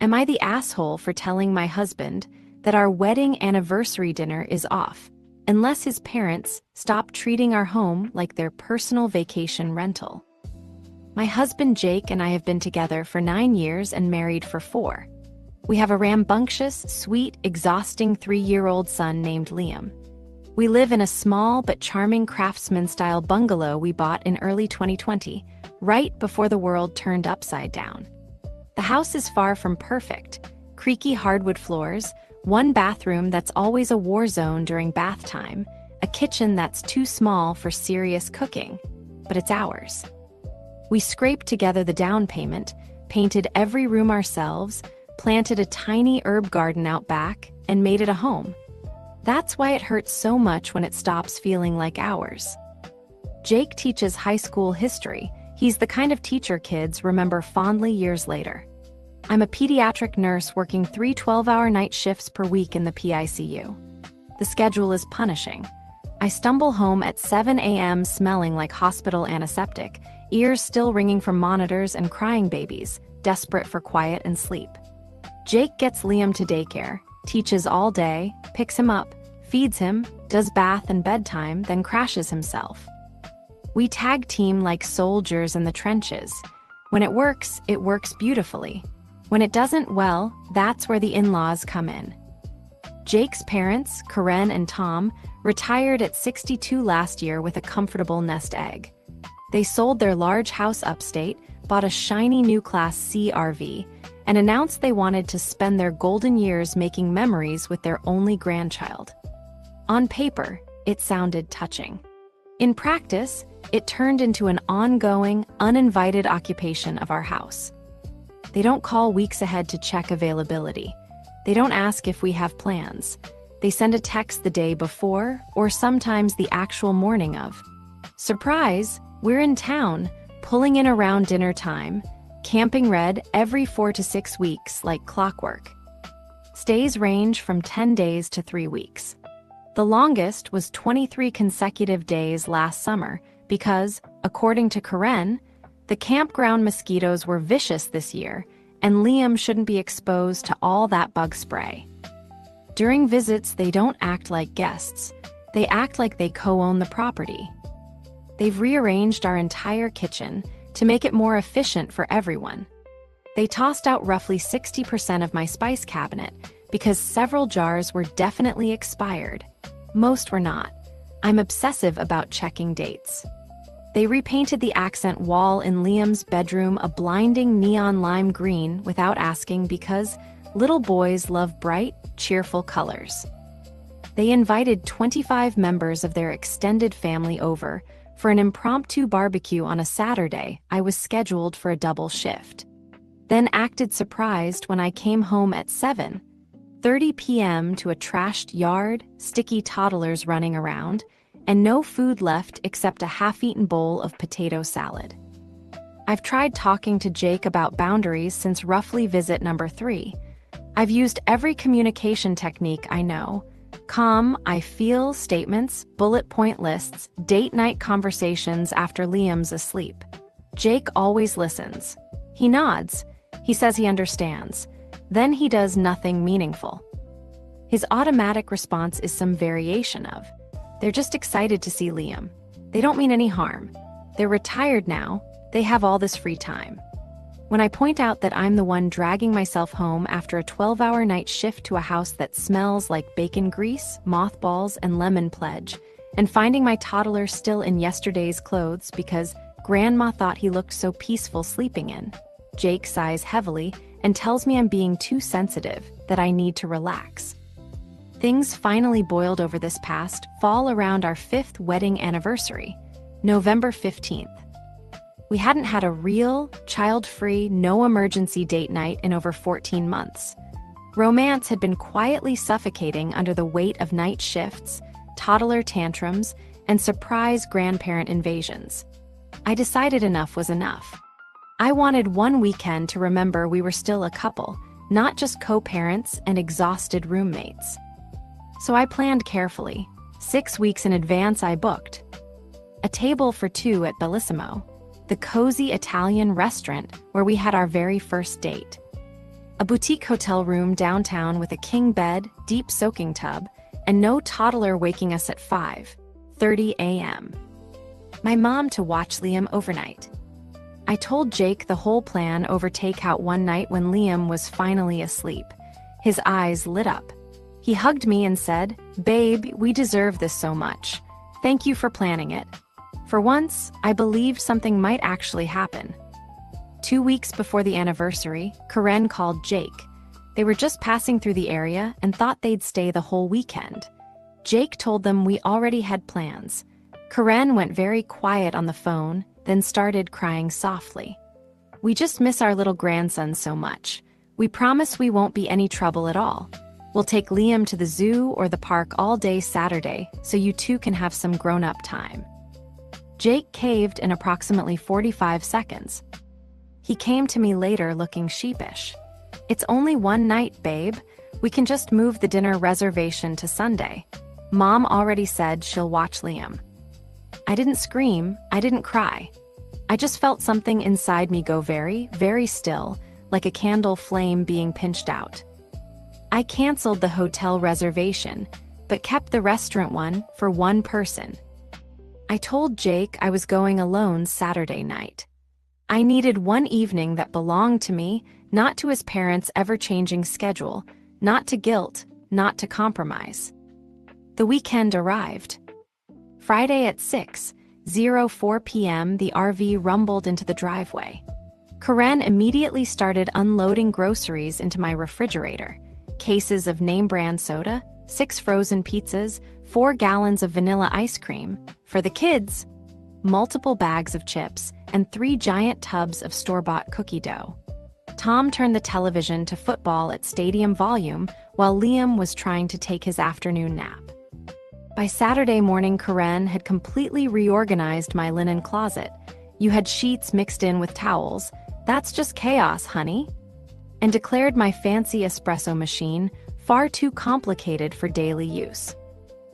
Am I the asshole for telling my husband that our wedding anniversary dinner is off, unless his parents stop treating our home like their personal vacation rental? My husband Jake and I have been together for 9 years and married for 4. We have a rambunctious, sweet, exhausting 3-year-old son named Liam. We live in a small but charming craftsman-style bungalow we bought in early 2020, right before the world turned upside down. The house is far from perfect. Creaky hardwood floors, one bathroom that's always a war zone during bath time, a kitchen that's too small for serious cooking, but it's ours. We scraped together the down payment, painted every room ourselves, planted a tiny herb garden out back, and made it a home. That's why it hurts so much when it stops feeling like ours. Jake teaches high school history. He's the kind of teacher kids remember fondly years later. I'm a pediatric nurse working 3 12-hour night shifts per week in the PICU. The schedule is punishing. I stumble home at 7 a.m. smelling like hospital antiseptic, ears still ringing from monitors and crying babies, desperate for quiet and sleep. Jake gets Liam to daycare, teaches all day, picks him up, feeds him, does bath and bedtime, then crashes himself. We tag team like soldiers in the trenches. When it works beautifully. When it doesn't, well, that's where the in-laws come in. Jake's parents, Karen and Tom, retired at 62 last year with a comfortable nest egg. They sold their large house upstate, bought a shiny new Class C RV, and announced they wanted to spend their golden years making memories with their only grandchild. On paper, it sounded touching. In practice, it turned into an ongoing, uninvited occupation of our house. They don't call weeks ahead to check availability. They don't ask if we have plans. They send a text the day before, or sometimes the actual morning of. Surprise, we're in town, pulling in around dinner time, camping red every 4 to 6 weeks like clockwork. Stays range from 10 days to 3 weeks. The longest was 23 consecutive days last summer because, according to Karen, the campground mosquitoes were vicious this year, and Liam shouldn't be exposed to all that bug spray. During visits, they don't act like guests. They act like they co-own the property. They've rearranged our entire kitchen to make it more efficient for everyone. They tossed out roughly 60% of my spice cabinet because several jars were definitely expired. Most were not. I'm obsessive about checking dates. They repainted the accent wall in Liam's bedroom a blinding neon lime green without asking because little boys love bright, cheerful colors. They invited 25 members of their extended family over for an impromptu barbecue on a Saturday. I was scheduled for a double shift. Then acted surprised when I came home at 7:30 p.m. to a trashed yard, sticky toddlers running around, and no food left except a half-eaten bowl of potato salad. I've tried talking to Jake about boundaries since roughly visit number 3. I've used every communication technique I know. Calm, I feel statements, bullet point lists, date night conversations after Liam's asleep. Jake always listens. He nods. He says he understands. Then he does nothing meaningful. His automatic response is some variation of, "They're just excited to see Liam. They don't mean any harm. They're retired now. They have all this free time." When I point out that I'm the one dragging myself home after a 12-hour night shift to a house that smells like bacon grease, mothballs, and lemon pledge, and finding my toddler still in yesterday's clothes because Grandma thought he looked so peaceful sleeping in, Jake sighs heavily and tells me I'm being too sensitive, that I need to relax. Things finally boiled over this past fall around our 5th wedding anniversary, November 15th. We hadn't had a real, child-free, no-emergency date night in over 14 months. Romance had been quietly suffocating under the weight of night shifts, toddler tantrums, and surprise grandparent invasions. I decided enough was enough. I wanted one weekend to remember we were still a couple, not just co-parents and exhausted roommates. So I planned carefully. 6 weeks in advance I booked a table for 2 at Bellissimo, the cozy Italian restaurant where we had our very first date. A boutique hotel room downtown with a king bed, deep soaking tub, and no toddler waking us at 5:30 a.m. My mom to watch Liam overnight. I told Jake the whole plan over takeout one night when Liam was finally asleep. His eyes lit up. He hugged me and said, "Babe, we deserve this so much. Thank you for planning it." For once, I believed something might actually happen. 2 weeks before the anniversary, Karen called Jake. They were just passing through the area and thought they'd stay the whole weekend. Jake told them we already had plans. Karen went very quiet on the phone, then started crying softly. "We just miss our little grandson so much. We promise we won't be any trouble at all. We'll take Liam to the zoo or the park all day Saturday so you two can have some grown-up time." Jake caved in approximately 45 seconds. He came to me later looking sheepish. "It's only one night, babe. We can just move the dinner reservation to Sunday. Mom already said she'll watch Liam." I didn't scream, I didn't cry. I just felt something inside me go very, very still, like a candle flame being pinched out. I canceled the hotel reservation, but kept the restaurant one for one person. I told Jake I was going alone Saturday night. I needed one evening that belonged to me, not to his parents' ever-changing schedule, not to guilt, not to compromise. The weekend arrived. Friday at 6:04 p.m., the RV rumbled into the driveway. Karen immediately started unloading groceries into my refrigerator. Cases of name-brand soda, 6 frozen pizzas, 4 gallons of vanilla ice cream. For the kids, multiple bags of chips, and 3 giant tubs of store-bought cookie dough. Tom turned the television to football at stadium volume while Liam was trying to take his afternoon nap. By Saturday morning, Karen had completely reorganized my linen closet. "You had sheets mixed in with towels. That's just chaos, honey." And declared my fancy espresso machine far too complicated for daily use.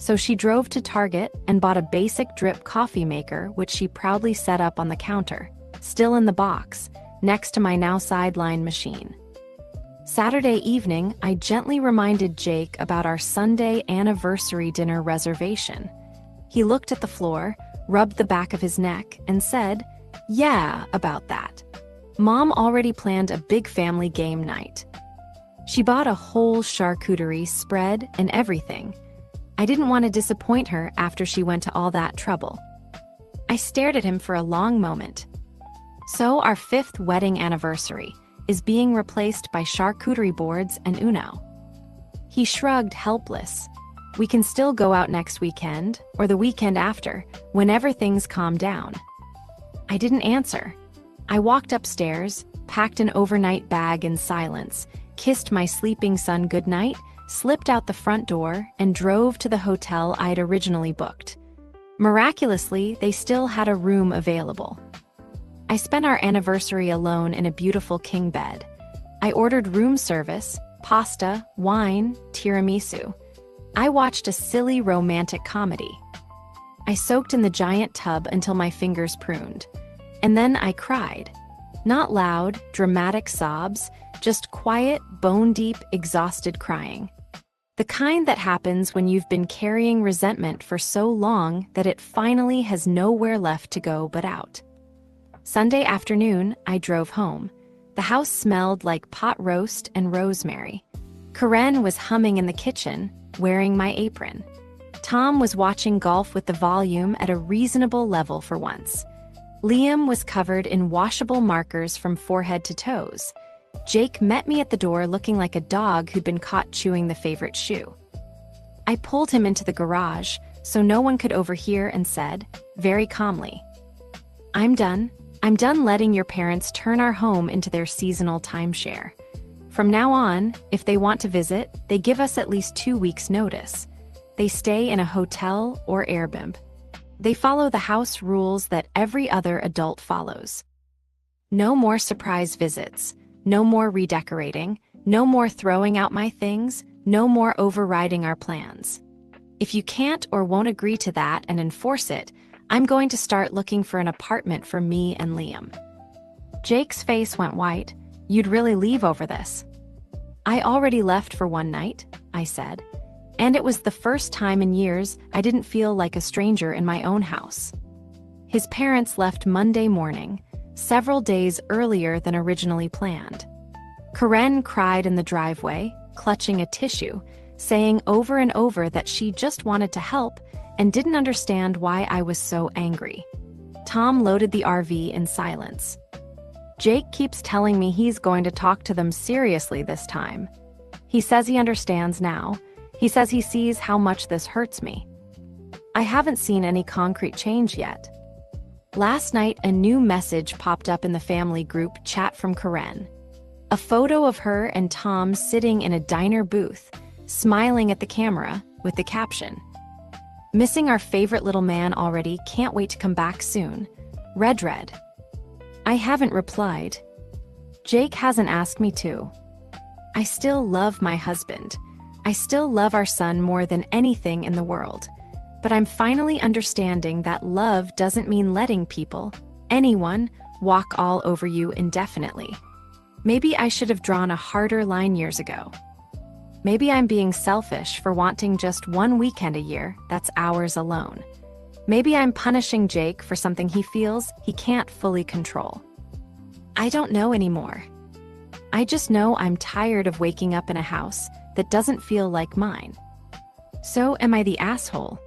So she drove to Target and bought a basic drip coffee maker, which she proudly set up on the counter, still in the box, next to my now sidelined machine. Saturday evening, I gently reminded Jake about our Sunday anniversary dinner reservation. He looked at the floor, rubbed the back of his neck, and said, "Yeah, about that. Mom already planned a big family game night. She bought a whole charcuterie spread and everything. I didn't want to disappoint her after she went to all that trouble." I stared at him for a long moment. So our 5th wedding anniversary is being replaced by charcuterie boards and Uno. He shrugged, helpless. "We can still go out next weekend, or the weekend after, whenever things calm down." I didn't answer. I walked upstairs, packed an overnight bag in silence, kissed my sleeping son goodnight, slipped out the front door, and drove to the hotel I'd originally booked. Miraculously, they still had a room available. I spent our anniversary alone in a beautiful king bed. I ordered room service, pasta, wine, tiramisu. I watched a silly romantic comedy. I soaked in the giant tub until my fingers pruned. And then I cried. Not loud, dramatic sobs, just quiet, bone-deep, exhausted crying. The kind that happens when you've been carrying resentment for so long that it finally has nowhere left to go but out. Sunday afternoon, I drove home. The house smelled like pot roast and rosemary. Karen was humming in the kitchen, wearing my apron. Tom was watching golf with the volume at a reasonable level for once. Liam was covered in washable markers from forehead to toes. Jake met me at the door looking like a dog who'd been caught chewing the favorite shoe. I pulled him into the garage so no one could overhear and said, very calmly, I'm done letting your parents turn our home into their seasonal timeshare. From now on, if they want to visit, they give us at least 2 weeks' notice. They stay in a hotel or Airbnb. They follow the house rules that every other adult follows. No more surprise visits, no more redecorating, no more throwing out my things, no more overriding our plans. If you can't or won't agree to that and enforce it, I'm going to start looking for an apartment for me and Liam. Jake's face went white. You'd really leave over this? I already left for one night, I said. And it was the first time in years I didn't feel like a stranger in my own house. His parents left Monday morning, several days earlier than originally planned. Karen cried in the driveway, clutching a tissue, saying over and over that she just wanted to help and didn't understand why I was so angry. Tom loaded the RV in silence. Jake keeps telling me he's going to talk to them seriously this time. He says he understands now. He says he sees how much this hurts me. I haven't seen any concrete change yet. Last night, a new message popped up in the family group chat from Karen. A photo of her and Tom sitting in a diner booth, smiling at the camera, with the caption, "Missing our favorite little man already, can't wait to come back soon. Red. I haven't replied. Jake hasn't asked me to. I still love my husband. I still love our son more than anything in the world. But I'm finally understanding that love doesn't mean letting people, anyone, walk all over you indefinitely. Maybe I should have drawn a harder line years ago. Maybe I'm being selfish for wanting just one weekend a year that's ours alone. Maybe I'm punishing Jake for something he feels he can't fully control. I don't know anymore. I just know I'm tired of waking up in a house that doesn't feel like mine. So am I the asshole?